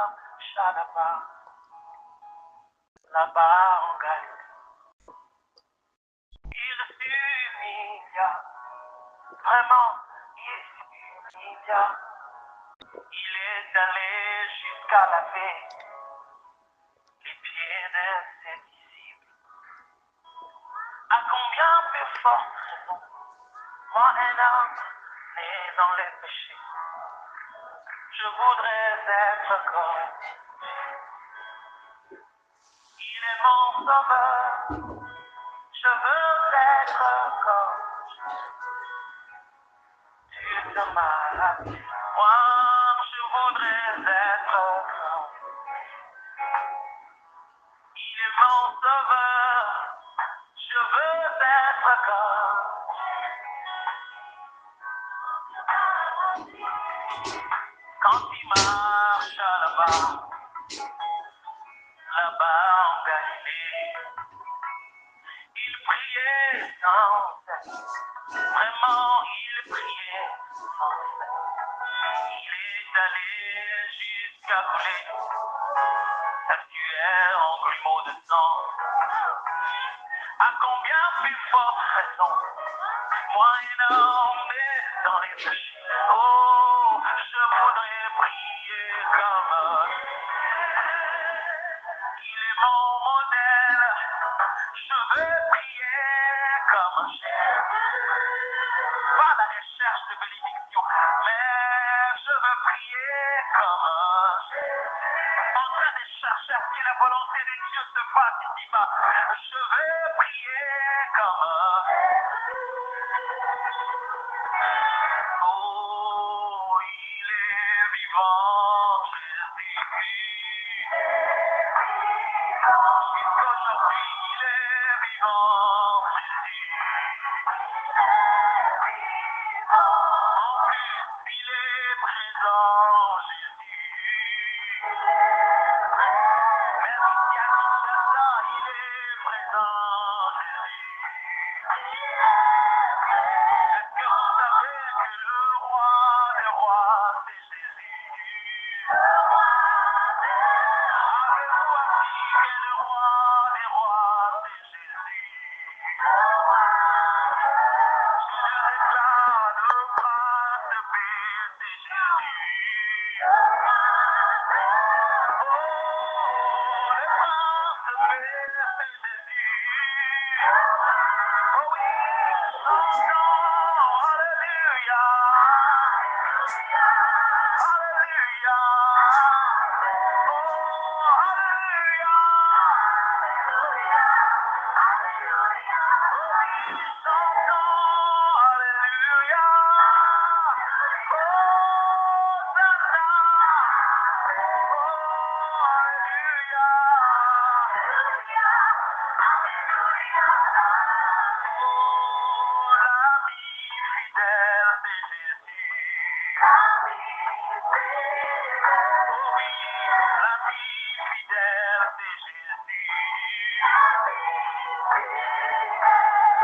marcha là-bas en Galilée. Il s'humilia, vraiment, il s'humilia. Il est allé jusqu'à laver les pieds de ses disciples. À combien plus forte raison, moi un homme né dans les péchés, je voudrais être correct. Il est mon sauveur, je veux être comme tu te m'as. Moi, je voudrais être comme. Il est mon sauveur, je veux être comme. Quand il marche là-bas en Galilée, il priait sans cesse. Vraiment, il priait sans cesse. Il est allé jusqu'à couler sa sueur en grumeaux de sang. À combien plus forte raison, moi un homme né dans les péchés. Oh, je voudrais prier comme il est mon modèle. Je veux prier comme chef. Pas la recherche de bénédiction, mais je veux prier comme en train de chercher à ce que la volonté de Dieu se fasse ici-bas. Je veux prier comme oh, il est vivant, Jésus. Jusqu'aujourd'hui, il est vivant, Jésus. En plus, il est présent, Jésus. Même ici à Kinshasa, il est présent, Jésus. Est-ce que vous savez que le roi des rois, c'est Jésus? Avez-vous appris que le roi des rois, c'est Jésus? Je le déclare, le prince de paix, c'est Jésus. Oh, le prince de paix, c'est Jésus. Oh oui, chantons, alléluia. Alléluia. Oh, alléluia.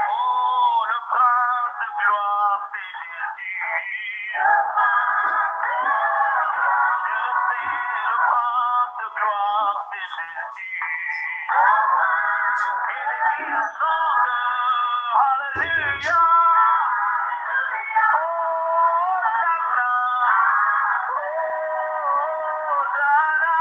Oh, le prince de gloire, c'est Jésus. Je le sais, le prince de gloire, c'est Jésus. Et l'Église chante, Alléluia. Hosanna. Hosanna.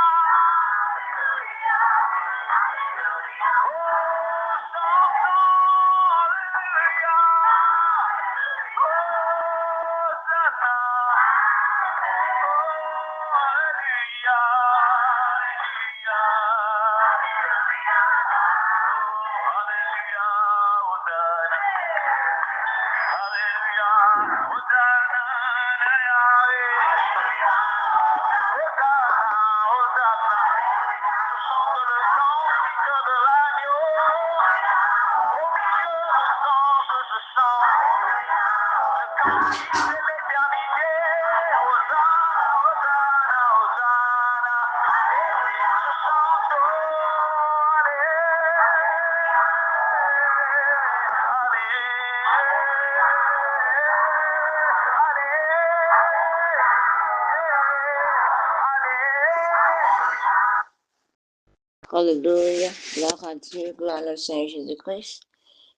Alléluia. Gloire à Dieu, gloire à Seigneur Jésus-Christ.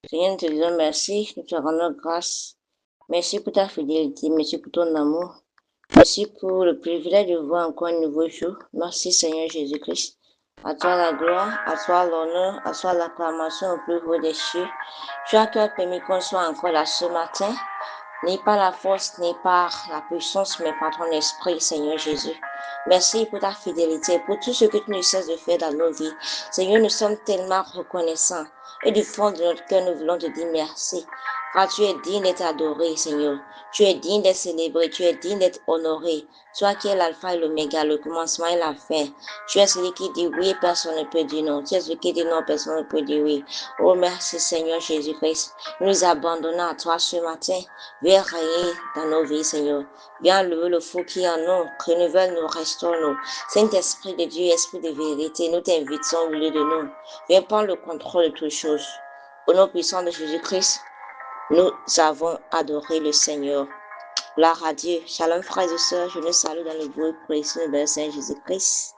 Seigneur, nous te disons merci, nous te rendons grâce. Merci pour ta fidélité, merci pour ton amour. Merci pour le privilège de voir encore un nouveau jour. Merci Seigneur Jésus-Christ. À toi la gloire, à toi l'honneur, à toi l'acclamation au plus haut des cieux. Tu as permis qu'on soit encore là ce matin. Ni par la force, ni par la puissance, mais par ton esprit, Seigneur Jésus. Merci pour ta fidélité, pour tout ce que tu ne cesses de faire dans nos vies. Seigneur, nous sommes tellement reconnaissants. Et du fond de notre cœur, nous voulons te dire merci. Car tu es digne d'être adoré, Seigneur. Tu es digne d'être célébré, tu es digne d'être honoré. Toi qui es l'alpha et l'oméga, le commencement et la fin. Tu es celui qui dit oui, personne ne peut dire non. Tu es celui qui dit non, personne ne peut dire oui. Oh, merci Seigneur Jésus-Christ. Nous nous abandonnons à toi ce matin. Viens régner dans nos vies, Seigneur. Viens lever le feu qui est en nous, renouvelle-nous, restaure-nous. Saint-Esprit de Dieu, Esprit de vérité, nous t'invitons au milieu de nous. Viens prendre le contrôle de toutes choses. Au nom puissant de Jésus-Christ, nous avons adoré le Seigneur. Gloire à Dieu. Shalom, frères et sœurs. Je nous salue dans le beau précieux de Saint Jésus-Christ.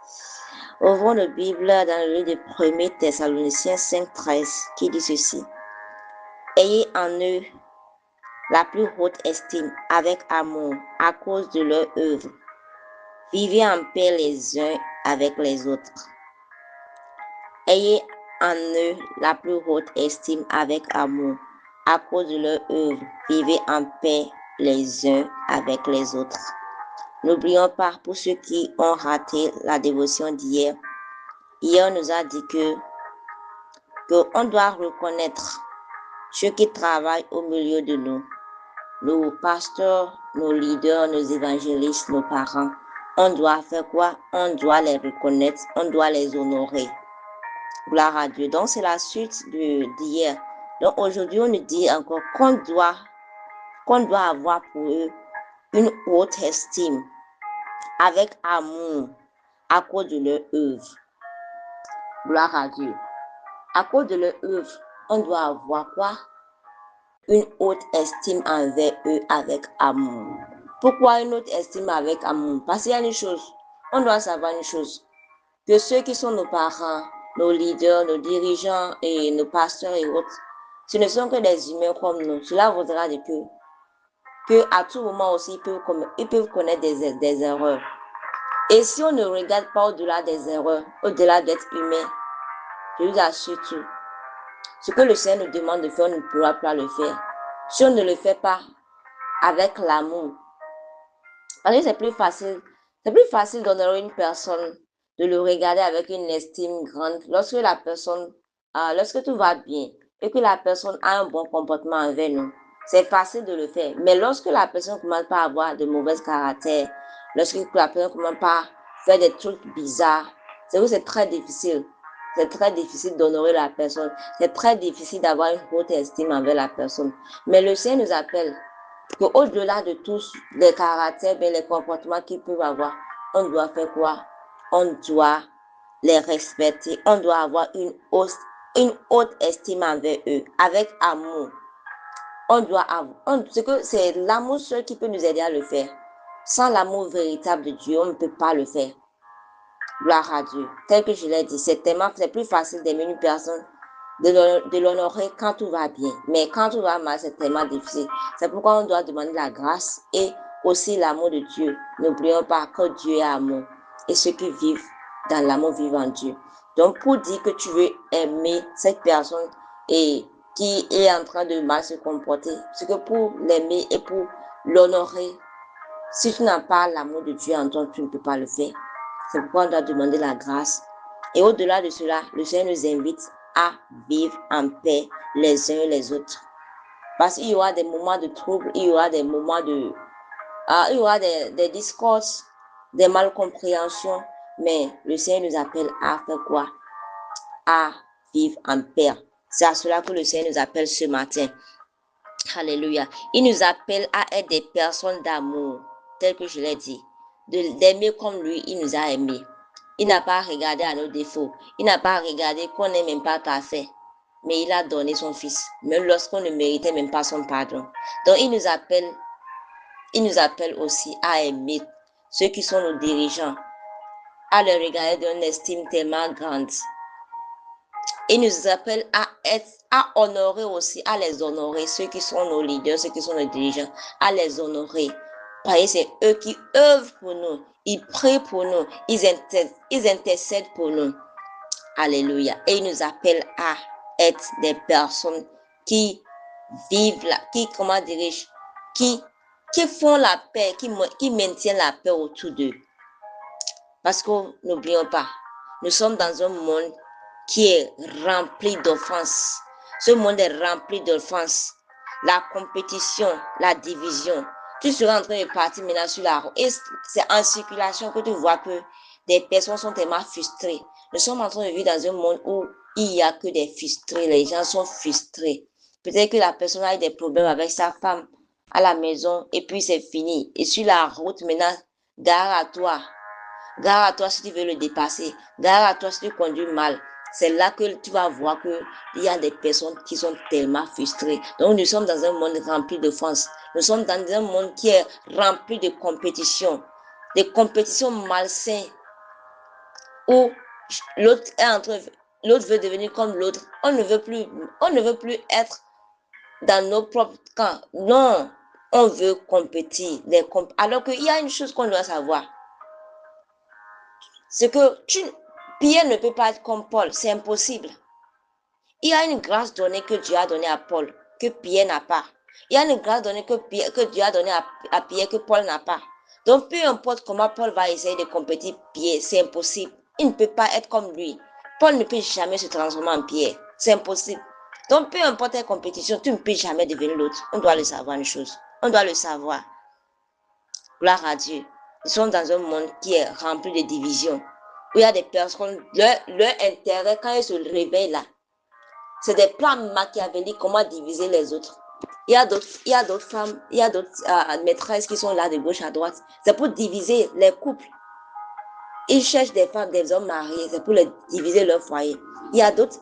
Ouvrons la Bible dans le livre de 1 Thessaloniciens 5:13 qui dit ceci. Ayez en eux la plus haute estime avec amour à cause de leur œuvre. Vivez en paix les uns avec les autres. Ayez en eux la plus haute estime avec amour à cause de leur œuvre. Vivez en paix les uns avec les autres. N'oublions pas, pour ceux qui ont raté la dévotion d'hier, hier on nous a dit que on doit reconnaître ceux qui travaillent au milieu de nous. Nos pasteurs, nos leaders, nos évangélistes, nos parents, on doit faire quoi? On doit les reconnaître, on doit les honorer. Gloire à Dieu. Donc, c'est la suite d'hier. Donc, aujourd'hui, on nous dit encore qu'on doit avoir pour eux une haute estime, avec amour, à cause de leur œuvre. Gloire à Dieu. À cause de leur œuvre, on doit avoir quoi? Une haute estime envers eux avec amour. Pourquoi une haute estime avec amour? Parce qu'il y a une chose, on doit savoir une chose, que ceux qui sont nos parents, nos leaders, nos dirigeants et nos pasteurs et autres, ce ne sont que des humains comme nous. Cela voudra dire que à tout moment aussi, ils peuvent connaître des erreurs. Et si on ne regarde pas au-delà des erreurs, au-delà d'être humain, je vous assure tout, ce que le Seigneur nous demande de faire, on ne pourra pas le faire. Si on ne le fait pas avec l'amour, parce que c'est plus facile d'honorer une personne, de le regarder avec une estime grande, lorsque tout va bien et que la personne a un bon comportement envers nous. C'est facile de le faire. Mais lorsque la personne commence pas à avoir de mauvais caractère, lorsque la personne commence pas à faire des trucs bizarres, c'est très difficile. C'est très difficile d'honorer la personne. C'est très difficile d'avoir une haute estime envers la personne. Mais le Seigneur nous appelle qu'au-delà de tous les caractères, les comportements qu'ils peuvent avoir, on doit faire quoi? On doit les respecter. On doit avoir une haute estime envers eux, avec amour. C'est l'amour seul qui peut nous aider à le faire. Sans l'amour véritable de Dieu, on ne peut pas le faire. Gloire à Dieu. Tel que je l'ai dit, c'est plus facile d'aimer une personne, de l'honorer quand tout va bien. Mais quand tout va mal, c'est tellement difficile. C'est pourquoi on doit demander la grâce et aussi l'amour de Dieu. N'oublions pas que Dieu est amour. Et ceux qui vivent dans l'amour vivent en Dieu. Donc, pour dire que tu veux aimer cette personne et qui est en train de mal se comporter, c'est que pour l'aimer et pour l'honorer, si tu n'as pas l'amour de Dieu en toi, tu ne peux pas le faire. C'est pourquoi on doit demander la grâce. Et au-delà de cela, le Seigneur nous invite à vivre en paix les uns et les autres. Parce qu'il y aura des moments de trouble, il y aura des moments il y aura des discords, des malcompréhensions. Mais le Seigneur nous appelle à faire quoi? À vivre en paix. C'est à cela que le Seigneur nous appelle ce matin. Alléluia. Il nous appelle à être des personnes d'amour, tel que je l'ai dit. D'aimer comme lui, il nous a aimés. Il n'a pas regardé à nos défauts. Il n'a pas regardé qu'on n'est même pas parfait. Mais il a donné son fils, même lorsqu'on ne méritait même pas son pardon. Donc il nous appelle aussi à aimer ceux qui sont nos dirigeants, à les regarder d'une estime tellement grande, Il nous appelle à honorer aussi, à les honorer, ceux qui sont nos leaders, ceux qui sont nos dirigeants, à les honorer. Parce que c'est eux qui œuvrent pour nous, ils prient pour nous, ils intercèdent pour nous. Alléluia. Et il nous appelle à être des personnes qui vivent, comment dirais-je, qui font la paix, qui maintiennent la paix autour d'eux. Parce que n'oublions pas, nous sommes dans un monde qui est rempli d'offenses. Ce monde est rempli d'offenses. La compétition, la division. Tu seras en train de partir maintenant sur la route. Et c'est en circulation que tu vois que des personnes sont tellement frustrées. Nous sommes en train de vivre dans un monde où il n'y a que des frustrés. Les gens sont frustrés. Peut-être que la personne a eu des problèmes avec sa femme à la maison et puis c'est fini. Et sur la route maintenant, gare à toi. Gare à toi si tu veux le dépasser. Gare à toi si tu conduis mal. C'est là que tu vas voir qu'il y a des personnes qui sont tellement frustrées. Donc, nous sommes dans un monde rempli de France. Nous sommes dans un monde qui est rempli de compétition. Des compétitions malsaines où l'autre veut devenir comme l'autre. On ne veut plus être dans nos propres camps. Non, on veut compétir. Alors qu'il y a une chose qu'on doit savoir. C'est que Pierre ne peut pas être comme Paul, c'est impossible. Il y a une grâce donnée que Dieu a donnée à Paul, que Pierre n'a pas. Il y a une grâce donnée que Dieu a donnée à Pierre, que Paul n'a pas. Donc, peu importe comment Paul va essayer de compétir Pierre, c'est impossible. Il ne peut pas être comme lui. Paul ne peut jamais se transformer en Pierre. C'est impossible. Donc, peu importe la compétition, tu ne peux jamais devenir l'autre. On doit le savoir une chose. On doit le savoir. Gloire à Dieu. Nous sommes dans un monde qui est rempli de divisions. Où il y a des personnes, leur intérêt, quand ils se réveillent là, c'est des plans machiavéliques, comment diviser les autres. Il y a d'autres femmes, il y a d'autres maîtresses qui sont là de gauche à droite. C'est pour diviser les couples. Ils cherchent des femmes, des hommes mariés, c'est pour diviser leur foyer. Il y a d'autres,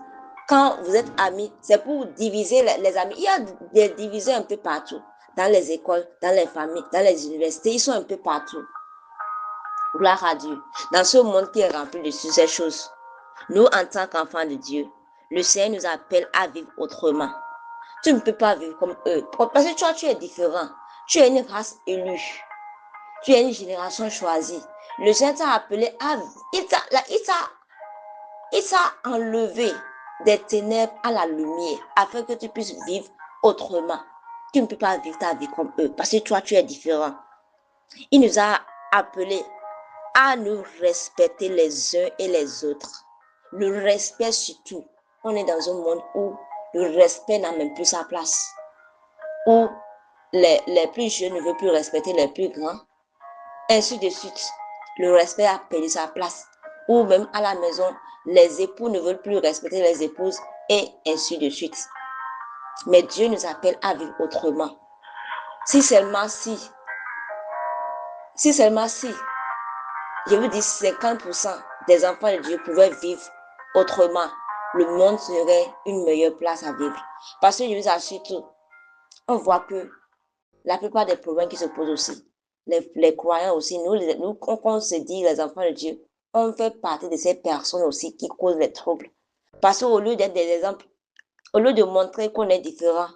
quand vous êtes amis, c'est pour diviser les amis. Il y a des divisions un peu partout. Dans les écoles, dans les familles, dans les universités, ils sont un peu partout. Gloire à Dieu. Dans ce monde qui est rempli de ces choses, nous, en tant qu'enfants de Dieu, le Seigneur nous appelle à vivre autrement. Tu ne peux pas vivre comme eux. Parce que toi, tu es différent. Tu es une race élue. Tu es une génération choisie. Le Seigneur t'a appelé à... Il t'a enlevé des ténèbres à la lumière afin que tu puisses vivre autrement. Tu ne peux pas vivre ta vie comme eux parce que toi, tu es différent. Il nous a appelés à nous respecter les uns et les autres. Le respect surtout. On est dans un monde où le respect n'a même plus sa place. Où les plus jeunes ne veulent plus respecter les plus grands. Ainsi de suite. Le respect a perdu sa place. Ou même à la maison, les époux ne veulent plus respecter les épouses et ainsi de suite. Mais Dieu nous appelle à vivre autrement. Si seulement si, je vous dis 50% des enfants de Dieu pouvaient vivre autrement, le monde serait une meilleure place à vivre. Parce que je vous assure tout, on voit que la plupart des problèmes qui se posent aussi, les croyants aussi, nous on se dit, les enfants de Dieu, on fait partie de ces personnes aussi qui causent les troubles. Parce qu'au lieu d'être des exemples, au lieu de montrer qu'on est différent,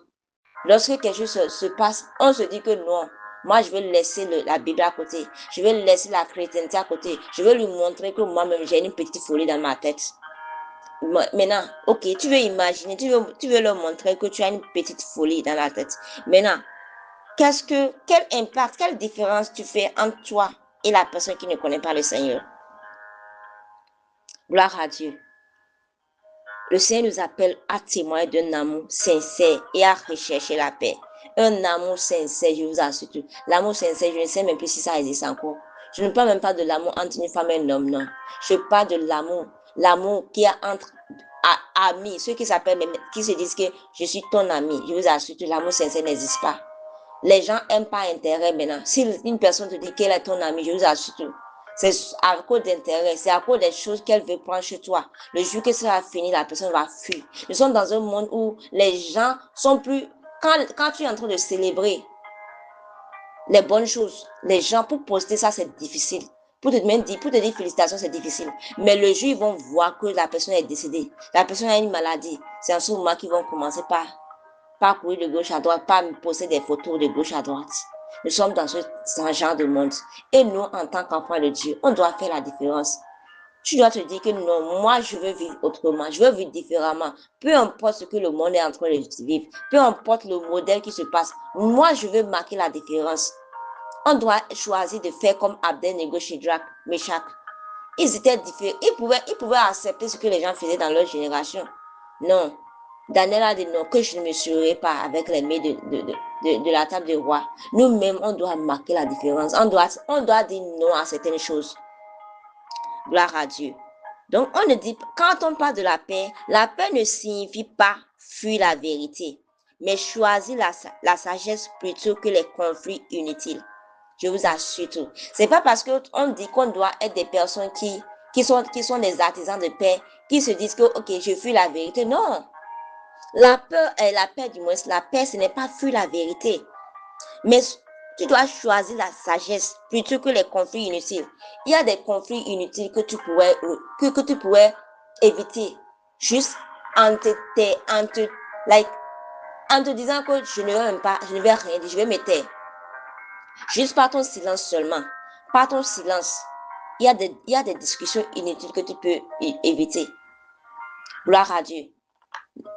lorsque quelque chose se passe, on se dit que non, moi je vais laisser la Bible à côté, je vais laisser la chrétienté à côté, je vais lui montrer que moi-même j'ai une petite folie dans ma tête. Maintenant, ok, tu veux imaginer, tu veux leur montrer que tu as une petite folie dans la tête. Maintenant, quel impact, quelle différence tu fais entre toi et la personne qui ne connaît pas le Seigneur? Gloire à Dieu. Le Seigneur nous appelle à témoigner d'un amour sincère et à rechercher la paix. Un amour sincère, je vous assure. L'amour sincère, je ne sais même plus si ça existe encore. Je ne parle même pas de l'amour entre une femme et un homme, non. Je parle de l'amour qu'il y a entre amis, ceux qui se disent que je suis ton ami. Je vous assure, l'amour sincère n'existe pas. Les gens n'aiment pas intérêt maintenant. Si une personne te dit qu'elle est ton ami, je vous assure, c'est à cause d'intérêt, c'est à cause des choses qu'elle veut prendre chez toi. Le jour que ça va finir, la personne va fuir. Nous sommes dans un monde où les gens sont plus... Quand tu es en train de célébrer les bonnes choses, les gens, pour poster ça, c'est difficile. pour te dire félicitations, c'est difficile. Mais le jour, ils vont voir que la personne est décédée. La personne a une maladie. C'est en ce moment qu'ils vont commencer par courir de gauche à droite, par me poster des photos de gauche à droite. Nous sommes dans ce genre de monde. Et nous, en tant qu'enfants de Dieu, on doit faire la différence. Tu dois te dire que non, moi, je veux vivre autrement. Je veux vivre différemment. Peu importe ce que le monde est en train de vivre. Peu importe le modèle qui se passe. Moi, je veux marquer la différence. On doit choisir de faire comme Abednego, Shadrach, Meshach. Ils étaient différents. Ils pouvaient accepter ce que les gens faisaient dans leur génération. Non. Daniel a dit non, que je ne me serai pas avec les mets de la table du roi. Nous-mêmes, on doit marquer la différence. On doit dire non à certaines choses. Gloire à Dieu. Donc, on ne dit, quand on parle de la paix ne signifie pas fuir la vérité, mais choisir la sagesse plutôt que les conflits inutiles. Je vous assure tout. C'est pas parce qu'on dit qu'on doit être des personnes qui sont des artisans de paix, qui se disent que, ok, je fuis la vérité. Non. La peur est la paix, du moins. La paix, ce n'est pas fuir la vérité. Mais tu dois choisir la sagesse plutôt que les conflits inutiles. Il y a des conflits inutiles que tu pourrais éviter juste en te disant que je ne vais rien dire, je vais me taire. Juste par ton silence seulement. Par ton silence, il y a des discussions inutiles que tu peux éviter. Gloire à Dieu.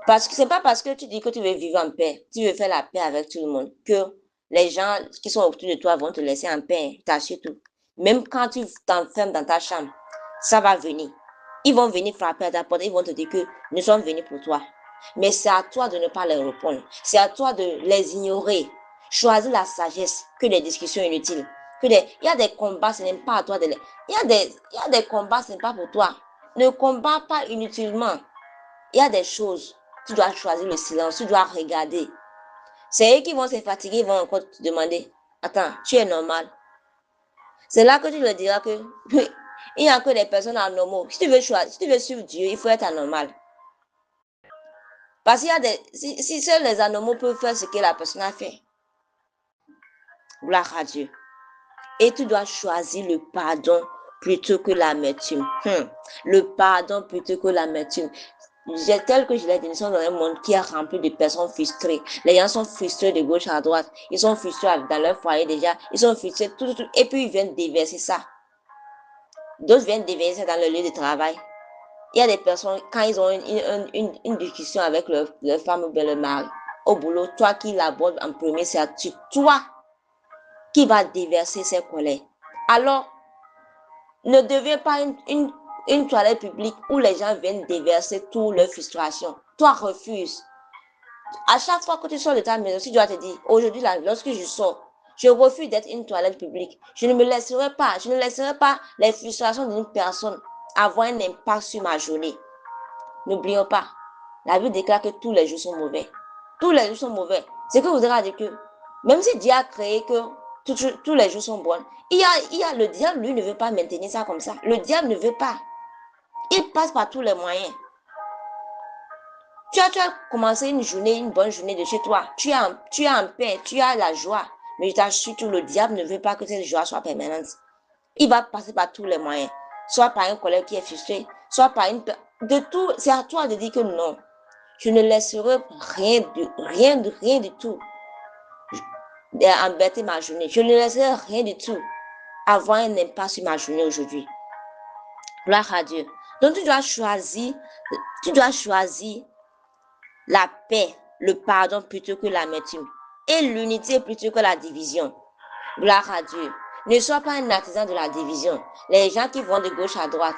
Parce que c'est pas parce que tu dis que tu veux vivre en paix, tu veux faire la paix avec tout le monde, que les gens qui sont autour de toi vont te laisser en paix, t'assure tout. Même quand tu t'enfermes dans ta chambre, ça va venir. Ils vont venir frapper à ta porte, ils vont te dire que nous sommes venus pour toi. Mais c'est à toi de ne pas les répondre. C'est à toi de les ignorer. Choisis la sagesse que les discussions inutiles. Il y a des combats, ce n'est pas à toi de les... Il y a des combats, ce n'est pas pour toi. Ne combats pas inutilement. Il y a des choses, tu dois choisir le silence, tu dois regarder. C'est eux qui vont se fatiguer, ils vont encore te demander, attends, tu es normal. C'est là que tu leur diras que il n'y a que des personnes anormaux. Si tu veux suivre Dieu, il faut être anormal. Parce qu'il y a si seuls les anormaux peuvent faire ce que la personne a fait. Gloire à Dieu. Et tu dois choisir le pardon plutôt que l'amertume. Le pardon plutôt que l'amertume. Tel que je l'ai dit, nous sommes dans un monde qui est rempli de personnes frustrées. Les gens sont frustrés de gauche à droite. Ils sont frustrés dans leur foyer déjà. Ils sont frustrés tout. Et puis ils viennent déverser ça. D'autres viennent déverser dans le lieu de travail. Il y a des personnes, quand ils ont une discussion avec leur femme ou bien leur mari, au boulot, toi qui l'abordes en premier, c'est toi qui vas déverser ces colères. Alors, ne deviens pas une toilette publique où les gens viennent déverser toutes leurs frustrations. Toi, refuse. À chaque fois que tu sors de ta maison, tu dois te dire, aujourd'hui, lorsque je sors, je refuse d'être une toilette publique. Je ne laisserai pas les frustrations d'une personne avoir un impact sur ma journée. N'oublions pas, la Bible déclare que tous les jours sont mauvais. Tous les jours sont mauvais. C'est que vous avez dit que, même si Dieu a créé que tous les jours sont bons, le diable, lui, ne veut pas maintenir ça comme ça. Le diable ne veut pas. Il passe par tous les moyens. Tu as commencé une bonne journée de chez toi. Tu es en paix, tu as la joie. Mais je t'assure que le diable ne veut pas que cette joie soit permanente. Il va passer par tous les moyens. Soit par un collègue qui est frustré, soit par de tout. C'est à toi de dire que non. Je ne laisserai rien du tout embêter ma journée. Je ne laisserai rien du tout avoir un impact sur ma journée aujourd'hui. Gloire à Dieu. Donc tu dois choisir la paix, le pardon plutôt que l'amertume et l'unité plutôt que la division. Gloire à Dieu. Ne sois pas un artisan de la division. Les gens qui vont de gauche à droite,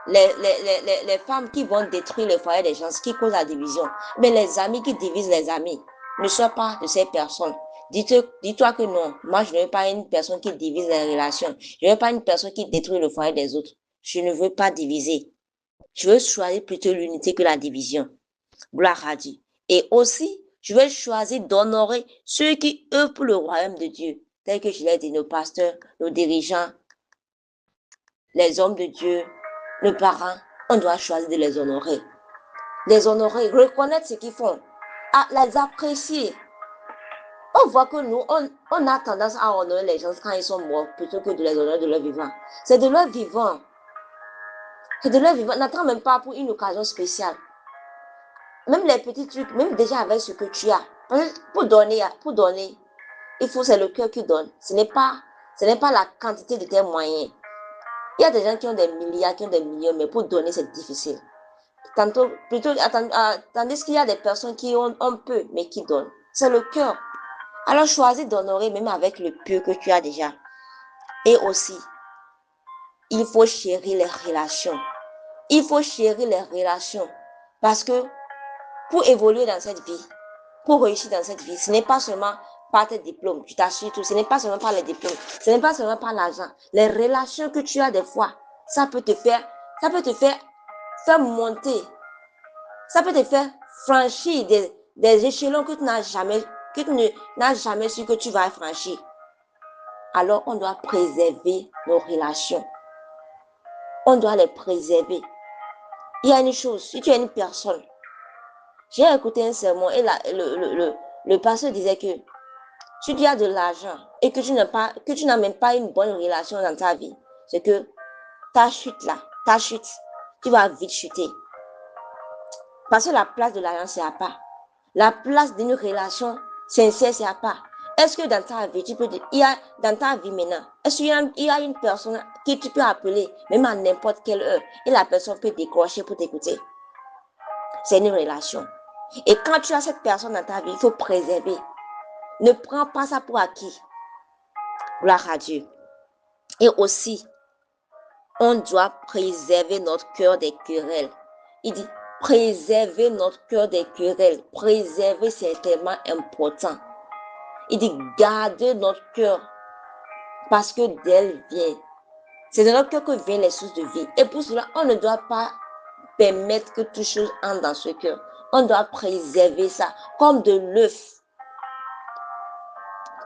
les femmes qui vont détruire le foyer des gens, qui causent la division, mais les amis qui divisent les amis. Ne sois pas de ces personnes. Dis-toi que non, moi je ne veux pas une personne qui divise les relations. Je ne veux pas une personne qui détruit le foyer des autres. Je ne veux pas diviser. Je veux choisir plutôt l'unité que la division. Gloire à Dieu. Et aussi, je vais choisir d'honorer ceux qui œuvrent pour le royaume de Dieu, tels que je l'ai dit, nos pasteurs, nos dirigeants, les hommes de Dieu, nos parents. On doit choisir de les honorer. Les honorer, reconnaître ce qu'ils font, les apprécier. On voit que nous, on a tendance à honorer les gens quand ils sont morts plutôt que de les honorer de leur vivant. C'est de leur vivant. C'est de leur vivant. N'attends même pas pour une occasion spéciale. Même les petits trucs, même déjà avec ce que tu as. Pour donner, c'est le cœur qui donne. Ce n'est pas la quantité de tes moyens. Il y a des gens qui ont des milliards, qui ont des millions, mais pour donner, c'est difficile. Tandis qu'il y a des personnes qui ont peu, mais qui donnent. C'est le cœur. Alors choisis d'honorer même avec le peu que tu as déjà. Et aussi, il faut chérir les relations. Il faut chérir les relations. Parce que pour évoluer dans cette vie, pour réussir dans cette vie, ce n'est pas seulement par tes diplômes, je t'assure tout, ce n'est pas seulement par les diplômes, ce n'est pas seulement par l'argent. Les relations que tu as des fois, ça peut te faire monter, ça peut te faire franchir des échelons que tu n'as jamais su que tu vas franchir. Alors, on doit préserver nos relations. On doit les préserver. Il y a une chose, si tu es une personne, j'ai écouté un sermon et le pasteur disait que si tu as de l'argent et que tu n'as même pas une bonne relation dans ta vie, c'est que ta chute, tu vas vite chuter. Parce que la place de l'argent, c'est à part. La place d'une relation sincère, c'est à part. Est-ce que dans ta vie, dans ta vie maintenant, est-ce qu'il y a une personne que tu peux appeler, même à n'importe quelle heure, et la personne peut décrocher pour t'écouter? C'est une relation. Et quand tu as cette personne dans ta vie, il faut préserver. Ne prends pas ça pour acquis. Gloire à Dieu. Et aussi, on doit préserver notre cœur des querelles. Il dit, préserver notre cœur des querelles. Préserver, c'est tellement important. Il dit, garder notre cœur parce que d'elle vient. C'est de notre cœur que viennent les sources de vie. Et pour cela, on ne doit pas permettre que toute chose entre dans ce cœur. On doit préserver ça comme de l'œuf.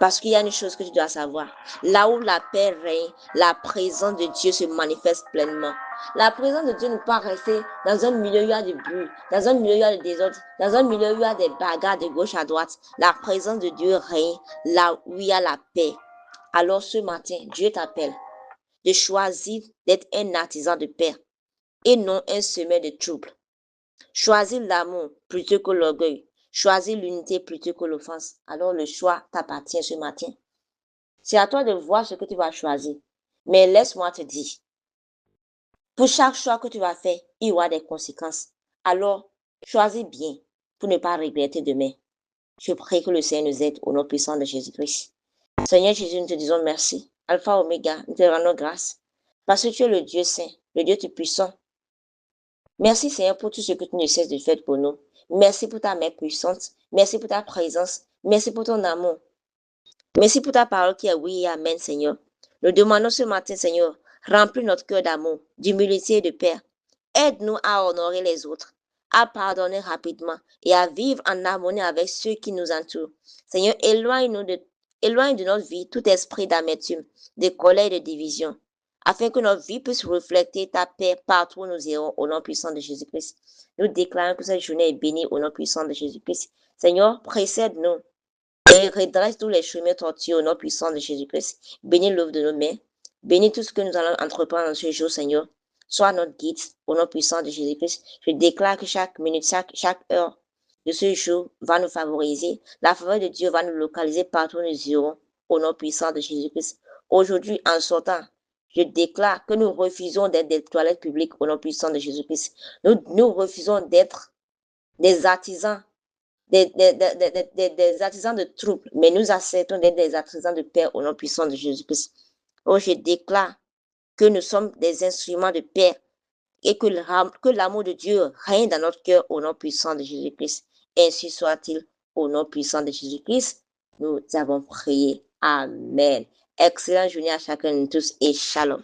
Parce qu'il y a une chose que tu dois savoir. Là où la paix règne, la présence de Dieu se manifeste pleinement. La présence de Dieu ne peut pas rester dans un milieu où il y a du bruit, dans un milieu où il y a du désordre, dans un milieu où il y a des bagarres de gauche à droite. La présence de Dieu règne là où il y a la paix. Alors ce matin, Dieu t'appelle de choisir d'être un artisan de paix et non un semeur de troubles. Choisis l'amour plutôt que l'orgueil. Choisis l'unité plutôt que l'offense. Alors le choix t'appartient ce matin. C'est à toi de voir ce que tu vas choisir. Mais laisse-moi te dire, pour chaque choix que tu vas faire, il y aura des conséquences. Alors, choisis bien pour ne pas regretter demain. Je prie que le Seigneur nous aide au nom puissant de Jésus-Christ. Seigneur Jésus, nous te disons merci. Alpha, Oméga, nous te rendons grâce. Parce que tu es le Dieu saint, le Dieu tout-puissant. Merci Seigneur pour tout ce que tu ne cesses de faire pour nous. Merci pour ta main puissante. Merci pour ta présence. Merci pour ton amour. Merci pour ta parole qui est oui et amen, Seigneur. Nous demandons ce matin, Seigneur, remplis notre cœur d'amour, d'humilité et de paix. Aide-nous à honorer les autres, à pardonner rapidement et à vivre en harmonie avec ceux qui nous entourent. Seigneur, éloigne de notre vie tout esprit d'amertume, de colère et de division, afin que notre vie puisse refléter ta paix partout où nous irons au nom puissant de Jésus-Christ. Nous déclarons que cette journée est bénie au nom puissant de Jésus-Christ. Seigneur, précède-nous et redresse tous les chemins tortueux au nom puissant de Jésus-Christ. Bénis l'œuvre de nos mains. Bénis tout ce que nous allons entreprendre dans ce jour, Seigneur. Sois notre guide au nom puissant de Jésus-Christ. Je déclare que chaque minute, chaque heure de ce jour va nous favoriser. La faveur de Dieu va nous localiser partout où nous irons au nom puissant de Jésus-Christ. Aujourd'hui, en sortant, je déclare que nous refusons d'être des toilettes publiques au nom puissant de Jésus-Christ. Nous refusons d'être des artisans des artisans de troubles, mais nous acceptons d'être des artisans de paix au nom puissant de Jésus-Christ. Oh, je déclare que nous sommes des instruments de paix et que l'amour de Dieu règne dans notre cœur au nom puissant de Jésus-Christ. Ainsi soit-il au nom puissant de Jésus-Christ. Nous avons prié. Amen. Excellente journée à chacun de tous et shalom.